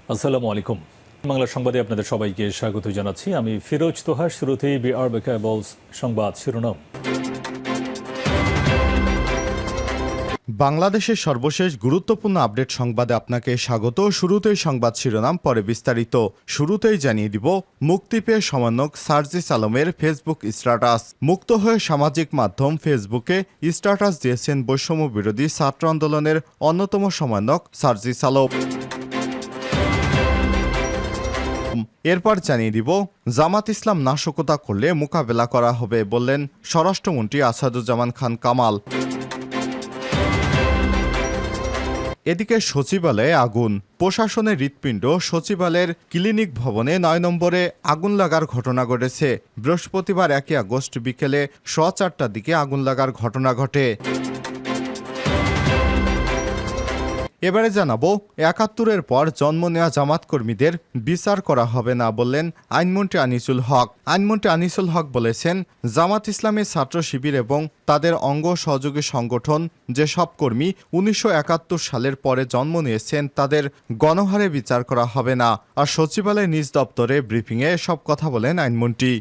আসসালামু আলাইকুম। বাংলা সংবাদে আপনাদের সবাইকে স্বাগত জানাচ্ছি। আমি ফিরোজ তোহা। শুরুতেই বিআরবিকেবলস সংবাদ শিরোনাম। বাংলাদেশের সর্বশেষ গুরুত্বপূর্ণ আপডেট সংবাদে আপনাকে স্বাগত। শুরুতেই সংবাদ শিরোনাম, পরে বিস্তারিত। শুরুতেই জানিয়ে দিব, মুক্তি পেয়ে সমন্বয়ক সার্জিস আলমের ফেসবুক স্ট্যাটাস। মুক্ত হয়ে সামাজিক মাধ্যম ফেসবুকে স্ট্যাটাস দিয়েছেন বৈষম্য বিরোধী ছাত্র আন্দোলনের অন্যতম সমন্বয়ক সার্জিস আলম। এরপর জানিয়ে দিব, জামাত ইসলাম নাশকতা করলে মোকাবেলা করা হবে বললেন স্বরাষ্ট্রমন্ত্রী আসাদুজ্জামান খান কামাল। এদিকে সচিবালয়ে আগুন, প্রশাসনের হৃৎপিণ্ড সচিবালয়ের ক্লিনিক ভবনে ৯ নম্বরে আগুন লাগার ঘটনা ঘটেছে। বৃহস্পতিবার ১ আগস্ট বিকেলে 4:15টার দিকে আগুন লাগার ঘটনা ঘটে। এবারে জানাবো, ৭১-এর পর জন্ম নেওয়া জামাত কর্মীদের বিচার করা হবে না বললেন আইনমন্ত্রী আনিসুল হক। আইনমন্ত্রী আনিসুল হক বলেছেন, জামাত ইসলামের ছাত্র শিবির এবং তাদের অঙ্গ সহযোগী সংগঠন যেসব কর্মী ১৯৭১ সালের পরে জন্ম নিয়েছেন তাদের গণহারে বিচার করা হবে না। আর সচিবালয় নিজ দপ্তরে ব্রিফিংয়ে এসব কথা বলেন আইনমন্ত্রী।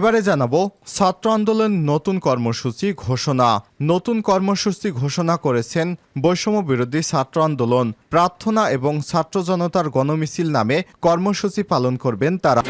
এবারে জানাবো, ছাত্র আন্দোলন নতুন কর্মসূচি ঘোষণা। নতুন কর্মসূচি ঘোষণা করেছেন বৈষম্য বিরোধী ছাত্র আন্দোলন। প্রার্থনা এবং ছাত্র জনতার গণমিছিল নামে কর্মসূচি পালন করবেন তারা।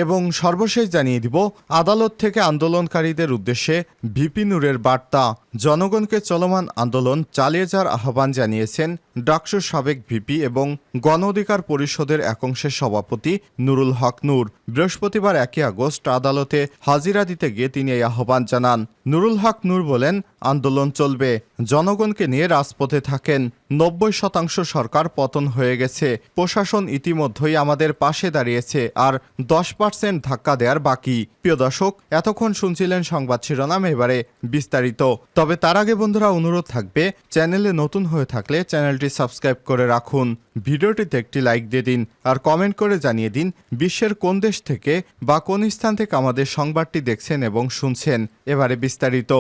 এবং সর্বশেষ জানিয়ে দিব, আদালত থেকে আন্দোলনকারীদের উদ্দেশ্যে ভিপি নূরের বার্তা। জনগণকে চলমান আন্দোলন চালিয়ে যাওয়ার আহ্বান জানিয়েছেন ডাকসুর সাবেক ভিপি এবং গণ অধিকার পরিষদের একাংশের সভাপতি নুরুল হক নূর। বৃহস্পতিবার ১ আগস্ট আদালতে হাজিরা দিতে গিয়ে তিনি এই আহ্বান জানান। নুরুল হক নূর বলেন, আন্দোলন চলবে, জনগণকে নিয়ে রাজপথে থাকেন। ৯০% সরকার পতন হয়ে গেছে, প্রশাসন ইতিমধ্যেই আমাদের পাশে দাঁড়িয়েছে, আর 10% ধাক্কা দেওয়ার বাকি। প্রিয় দর্শক, এতক্ষণ শুনছিলেন সংবাদ শিরোনাম, এবারে বিস্তারিত। তবে তার আগে বন্ধুরা অনুরোধ থাকবে, চ্যানেলে নতুন হয়ে থাকলে চ্যানেলটি সাবস্ক্রাইব করে রাখুন, ভিডিওটিতে একটি লাইক দিয়ে দিন, আর কমেন্ট করে জানিয়ে দিন বিশ্বের কোন দেশ থেকে বা কোন স্থান থেকে আমাদের সংবাদটি দেখছেন এবং শুনছেন। এবারে বিস্তারিত।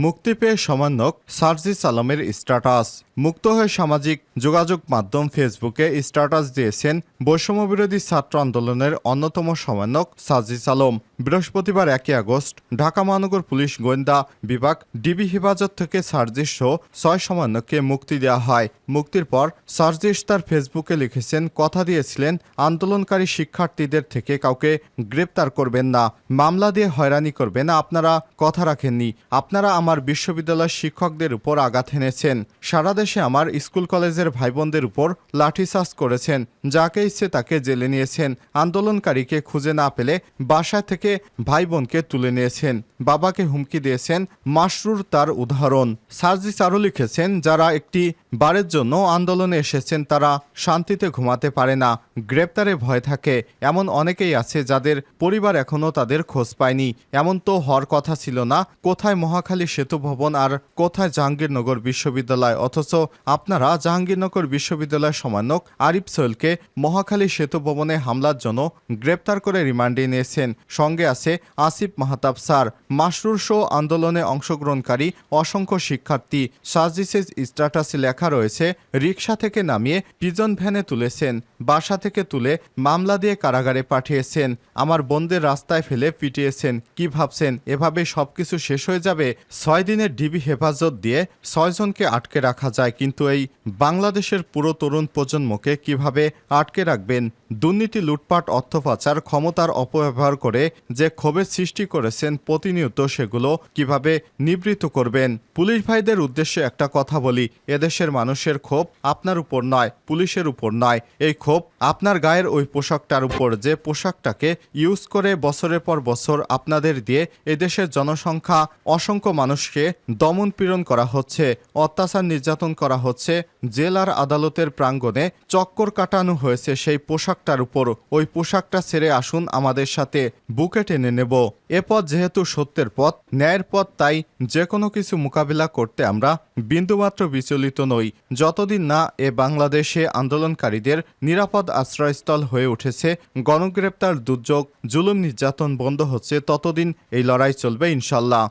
মুক্তি পেয়ে সমন্বয়ক সার্জিস আলমের স্ট্যাটাস। মুক্ত হয়ে সামাজিক যোগাযোগ মাধ্যম ফেসবুকে স্ট্যাটাস দিয়েছেন বৈষম্য বিরোধী ছাত্র আন্দোলনের অন্যতম সমন্বয়ক সার্জিস আলম। বৃহস্পতিবার ১ আগস্ট ঢাকা মহানগর পুলিশ গোয়েন্দা বিভাগ ডিবি হেফাজত থেকে সার্জিস সহ ৬ সমন্বয়ককে মুক্তি দেওয়া হয়। মুক্তির পর সার্জিস তার ফেসবুকে লিখেছেন, কথা দিয়েছিলেন আন্দোলনকারী শিক্ষার্থীদের থেকে কাউকে গ্রেপ্তার করবেন না, মামলা দিয়ে হয়রানি করবেন না। আপনারা কথা রাখেননি, আপনারা আমার বিশ্ববিদ্যালয়ের শিক্ষকদের উপর আঘাত হেনেছেন, সারা দেশে আমার স্কুল কলেজের ভাই বোনদের উপর লাঠিচার্জ করেছেন, যাকে ইচ্ছে তাকে জেলে নিয়েছেন, আন্দোলনকারীকে খুঁজে না পেলে বাসা থেকে ভাই বোনকে তুলে নিয়েছেন, বাবাকে হুমকি দিয়েছেন। মাসরুর তার উদাহরণ। সার্জিস আরও লিখেছেন, যারা একটি বারের জন্য আন্দোলনে এসেছেন তারা শান্তিতে ঘুমাতে পারে না, গ্রেপ্তারে ভয় থাকে। এমন অনেকেই আছে যাদের পরিবার এখনও তাদের খোঁজ পায়নি। এমন তো হওয়ার কথা ছিল না। কোথায় মহাখালী সেতু ভবন আর কোথায় জাহাঙ্গীরনগর বিশ্ববিদ্যালয়? অথচ আপনারা জাহাঙ্গীরনগর বিশ্ববিদ্যালয়ের সমন্বয়ক আরিফ সোহেলকে মহাখালী সেতু ভবনে হামলার জন্য গ্রেপ্তার করে রিমান্ডে নিয়েছেন। সঙ্গে আছে আসিফ মাহতাব স্যার। মাসরুর সহ আন্দোলনে অংশগ্রহণকারী অসংখ্য শিক্ষার্থী। সার্জিসের স্ট্যাটাসে লেখা রয়েছে, রিকশা থেকে নামিয়ে পিজন ভ্যানে তুলেছেন, বাসা থেকে তুলে মামলা দিয়ে কারাগারে পাঠিয়েছেন, আমার বোনদের রাস্তায় ফেলে পিটিয়েছেন। কি ভাবছেন এভাবে সবকিছু শেষ হয়ে যাবে? ৬ দিনের ডিবি হেফাজত দিয়ে ৬ জনকে আটকে রাখা যায়, কিন্তু এই বাংলাদেশের পুরো তরুণ প্রজন্মকে কিভাবে আটকে রাখবেন? দুর্নীতি, লুটপাট, অর্থ পাচার, ক্ষমতার অপব্যবহার করে যে ক্ষোভের সৃষ্টি করেছেন প্রতিনিয়ত, সেগুলো কিভাবে নিবৃত্ত করবেন? পুলিশ ভাইদের উদ্দেশ্যে একটা কথা বলি, এদেশের মানুষের ক্ষোভ আপনার উপর নয়, পুলিশের উপর নয়। এই ক্ষোভ আপনার গায়ের ওই পোশাকটার উপর, যে পোশাকটাকে ইউজ করে বছরের পর বছর আপনাদের দিয়ে এদেশের জনসংখ্যা অসংখ্য মানুষকে দমন পীড়ন করা হচ্ছে, অত্যাচার নির্যাতন করা হচ্ছে, জেল আর আদালতের প্রাঙ্গণে চক্কর কাটানো হয়েছে সেই পোশাকটার উপর। ওই পোশাকটা ছেড়ে আসুন আমাদের সাথে, বুকে বুকে টেনে নেব। এ পথ যেহেতু সত্যের পথ, ন্যায়ের পথ, তাই যে কোনো কিছু মোকাবিলা করতে আমরা বিন্দুমাত্র বিচলিত নই। যতদিন না এ বাংলাদেশে আন্দোলনকারীদের নিরাপদ আশ্রয়স্থল হয়ে উঠেছে, গণগ্রেপ্তার, দুর্যোগ, জুলুম, নির্যাতন বন্ধ হচ্ছে, ততদিন এই লড়াই চলবে ইনশাল্লাহ।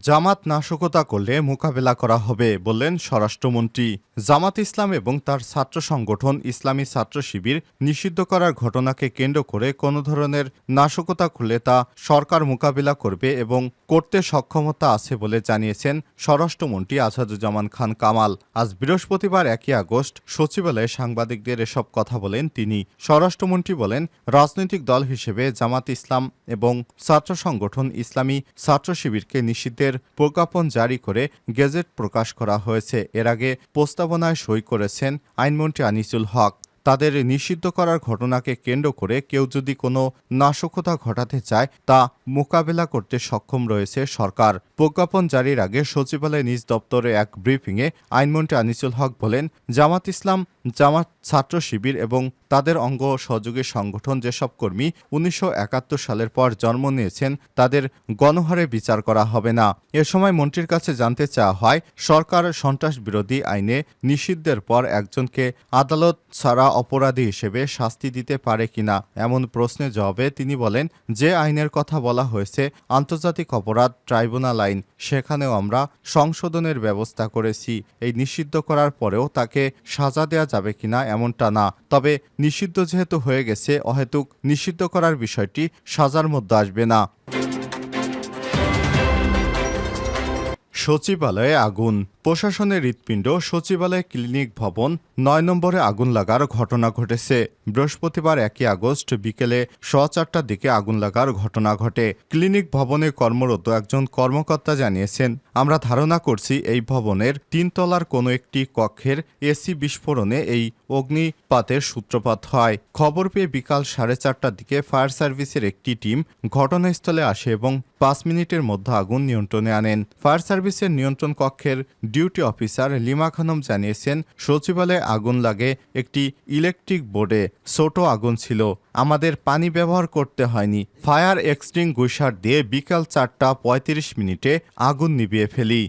জামাত নাশকতা করলে মোকাবেলা করা হবে বললেন স্বরাষ্ট্রমন্ত্রী। জামাত ইসলাম এবং তার ছাত্র সংগঠন ইসলামী ছাত্র শিবির নিষিদ্ধ করার ঘটনাকে কেন্দ্র করে কোনো ধরনের নাশকতা করলে তা সরকার মোকাবিলা করবে এবং করতে সক্ষমতা আছে বলে জানিয়েছেন স্বরাষ্ট্রমন্ত্রী আসাদুজ্জামান খান কামাল। আজ বৃহস্পতিবার 1 আগস্ট সচিবালয়ে সাংবাদিকদের এসব কথা বলেন তিনি। স্বরাষ্ট্রমন্ত্রী বলেন, রাজনৈতিক দল হিসেবে জামাত ইসলাম এবং ছাত্র সংগঠন ইসলামী ছাত্র শিবিরকে নিষিদ্ধের প্রজ্ঞাপন জারি করে গেজেট প্রকাশ করা হয়েছে। এর আগে প্রস্তাবনায় সই করেছেন আইনমন্ত্রী আনিসুল হক। তাদের নিষিদ্ধ করার ঘটনাকে কেন্দ্র করে কেউ যদি কোনো নাশকতা ঘটাতে চায় তা মোকাবেলা করতে সক্ষম রয়েছে সরকার। প্রজ্ঞাপন জারির আগে সচিবালয়ে নিজ দপ্তরে এক ব্রিফিংয়ে আইনমন্ত্রী আনিসুল হক বলেন, জামাত ইসলাম, জামাত ছাত্র শিবির এবং তাদের অঙ্গ সহযোগী সংগঠন যেসব কর্মী 1971 সালের পর জন্ম নিয়েছেন তাদের গণহারে বিচার করা হবে না। এ সময় মন্ত্রীর কাছে জানতে চাওয়া হয়, সরকার সন্ত্রাস বিরোধী আইনে নিষিদ্ধের পর একজনকে আদালত ছাড়া অপরাধী হিসেবে শাস্তি দিতে পারে কিনা। এমন প্রশ্নের জবাবে তিনি বলেন, যে আইনের কথা বলা হয়েছে আন্তর্জাতিক অপরাধ ট্রাইব্যুনাল আইন, সেখানেও আমরা সংশোধনের ব্যবস্থা করেছি। এই নিষিদ্ধ করার পরেও তাকে সাজা দেয়া যাবে কিনা এমনটা না, তবে নিষিদ্ধ যেহেতু হয়ে গেছে, অহেতুক নিষিদ্ধ করার বিষয়টি সাজার মধ্যে আসবে না। সচিবালয়ে আগুন, প্রশাসনের হৃৎপিণ্ড সচিবালয় ক্লিনিক ভবন 9 নম্বরে আগুন লাগার ঘটনা ঘটেছে। বৃহস্পতিবার 1 আগস্ট বিকেলে 4:15টার দিকে আগুন লাগার ঘটনা ঘটে। ক্লিনিক ভবনে কর্মরত একজন কর্মকর্তা জানিয়েছেন, আমরা ধারণা করছি এই ভবনের 3 তলার কোনো একটি কক্ষের এসি বিস্ফোরণে এই অগ্নিপাতের সূত্রপাত হয়। খবর পেয়ে বিকাল 4:30টার দিকে ফায়ার সার্ভিসের একটি টিম ঘটনাস্থলে আসে এবং 5 মিনিটের মধ্যে আগুন নিয়ন্ত্রণে আনেন। ফায়ার সার্ভিসের নিয়ন্ত্রণ কক্ষের ডিউটি অফিসার লিমা খানম জানিয়েছেন, সচিবালয়ে আগুন লাগে একটি ইলেকট্রিক বোর্ডে। ছোট আগুন ছিল, আমাদের পানি ব্যবহার করতে হয়নি। ফায়ার এক্সটিংগুইশার দিয়ে বিকাল 4:35 আগুন নিভিয়ে ফেলি।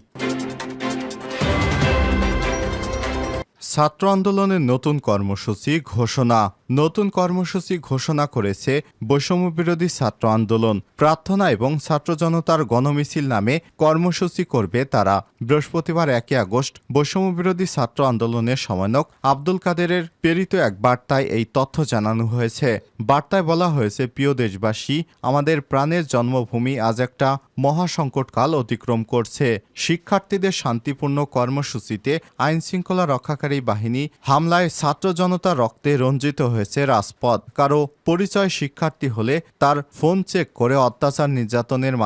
ছাত্র আন্দোলনের নতুন কর্মসূচি ঘোষণা। নতুন কর্মসূচি ঘোষণা করেছে বৈষম্যবিরোধী ছাত্র আন্দোলন। প্রার্থনা এবং ছাত্র জনতার গণমিছিল নামে কর্মসূচি করবে তারা। বৃহস্পতিবার 1 আগস্ট বৈষম্যবিরোধী ছাত্র আন্দোলনের সমন্বয়ক আব্দুল কাদেরের প্রেরিত এক বার্তায় এই তথ্য জানানো হয়েছে। বার্তায় বলা হয়েছে, প্রিয় দেশবাসী, আমাদের প্রাণের জন্মভূমি আজ একটা মহাসংকটকাল অতিক্রম করছে। শিক্ষার্থীদের শান্তিপূর্ণ কর্মসূচিতে আইনশৃঙ্খলা রক্ষাকারী বাহিনী হামলায় ছাত্র জনতার রক্তে রঞ্জিত হয়েছে রাজপথ। কারো পরিচয় শিক্ষার্থী হলে তার ফোন চেক করে অত্যাচার নির্যাতনের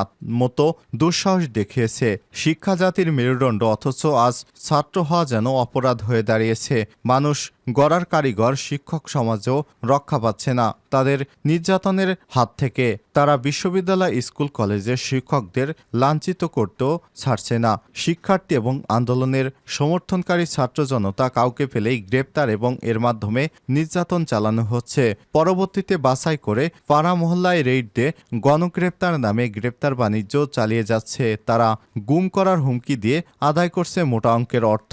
মতো দুঃসাহস দেখিয়েছে। শিক্ষা জাতির মেরুদণ্ড, অথচ আজ ছাত্র হওয়া যেন অপরাধ হয়ে দাঁড়িয়েছে। মানুষ গড়ার কারিগর শিক্ষক সমাজও রক্ষা পাচ্ছে না তাদের নির্যাতনের হাত থেকে। তারা বিশ্ববিদ্যালয়, স্কুল, কলেজের শিক্ষকদের লাঞ্ছিত করতেও ছাড়ছে না। শিক্ষার্থী এবং আন্দোলনের সমর্থনকারী ছাত্র জনতা কাউকে পেলেই গ্রেপ্তার এবং এর মাধ্যমে নির্যাতন চালানো হচ্ছে। পরবর্তীতে বাছাই করে পাড়া মহল্লায় রেইড দিয়ে গণগ্রেপ্তার নামে গ্রেপ্তার বাণিজ্য চালিয়ে যাচ্ছে। তারা গুম করার হুমকি দিয়ে আদায় করছে মোটা অঙ্কের অর্থ।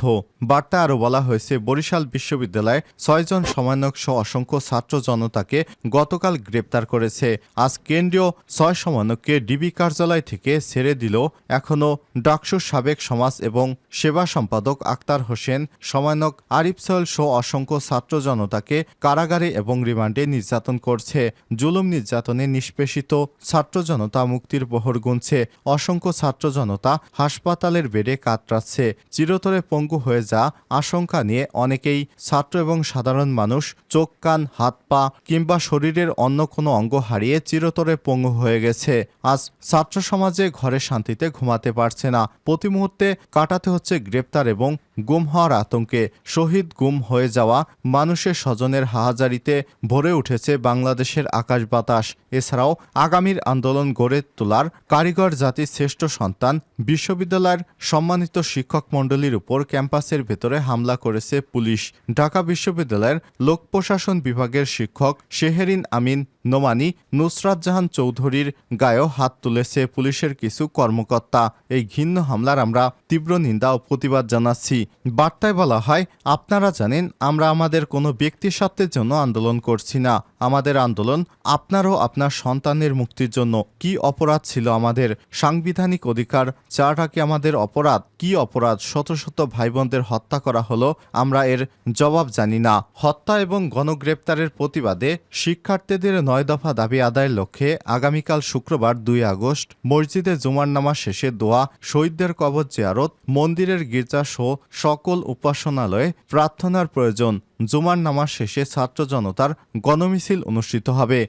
বার্তায় আরও বলা হয়েছে, বরিশাল বিশ্ববিদ্যালয়ে 6 জন সমন্বয়ক সহ অসংখ্য ছাত্র জনতাকে গতকাল গ্রেপ্তার করেছে। আজ কেন্দ্রীয় 6 সমন্বয়ককে ডিবি কার্যালয় থেকে ছেড়ে দিল। এখনও ডাকসুর সাবেক সমাজ এবং সেবা সম্পাদক আক্তার হোসেন, সমন্বয়ক আরিফ সোহেল সহ অসংখ্য ছাত্র জনতাকে কারাগারে এবং রিমান্ডে নির্যাতন করছে। জুলুম নির্যাতনে নিষ্পেষিত ছাত্র জনতা মুক্তির প্রহর গুনছে। অসংখ্য ছাত্র জনতা হাসপাতালের বেডে কাতরাচ্ছে। চিরতরে পঙ্গু হয়ে যা আশঙ্কা নিয়ে অনেকেই ছাত্র এবং সাধারণ মানুষ চোখ, কান, হাত, পা কিংবা শরীরের অন্য কোনো অঙ্গ হারিয়ে চিরতরে পঙ্গু হয়ে গেছে। আজ ছাত্র সমাজে ঘরে শান্তিতে ঘুমাতে পারছে না। প্রতি মুহূর্তে কাটাতে হচ্ছে গ্রেপ্তার এবং গুম হওয়ার আতঙ্কে শহীদ গুম হয়ে যাওয়া মানুষের স্বজনের হাহাজারিতে ভরে উঠেছে বাংলাদেশের আকাশ বাতাস। এছাড়াও আগামীর আন্দোলন গড়ে তোলার কারিগর জাতির শ্রেষ্ঠ সন্তান বিশ্ববিদ্যালয়ের সম্মানিত শিক্ষক মণ্ডলীর উপর ক্যাম্পাসের ভেতরে হামলা করেছে পুলিশ। ঢাকা বিশ্ববিদ্যালয়ের লোক প্রশাসন বিভাগের শিক্ষক শেহেরিন আমিন নোমানী নুসরাত জাহান চৌধুরীর গায়েও হাত তুলেছে পুলিশের কিছু কর্মকর্তা। এই ঘৃণ্য হামলার আমরা তীব্র নিন্দা ও প্রতিবাদ জানাচ্ছি। বার্তায় বলা হয়, আপনারা জানেন আমরা আমাদের কোনো ব্যক্তি স্বার্থের জন্য আন্দোলন করছি না। আমাদের আন্দোলন আপনার ও আপনার সন্তানের মুক্তির জন্য। কি অপরাধ ছিল আমাদের? সাংবিধানিক অধিকার চাওয়াটা কি আমাদের অপরাধ? কি অপরাধ শত শত ভাই বোনদের হত্যা করা হলো? আমরা এর জবাব জানি না। হত্যা এবং গণগ্রেপ্তারের প্রতিবাদে শিক্ষার্থীদের 9 দফা দাবি আদায়ের লক্ষ্যে আগামীকাল শুক্রবার 2 আগস্ট মসজিদে জুমার নামাজ শেষে দোয়া, শহীদদের কবর জিয়ারত, মন্দিরের গির্জা সহ সকল উপাসনালয়ে প্রার্থনার প্রয়োজন। জুমার নামাজ শেষে ছাত্র জনতার গণমিছিল অনুষ্ঠিত হবে।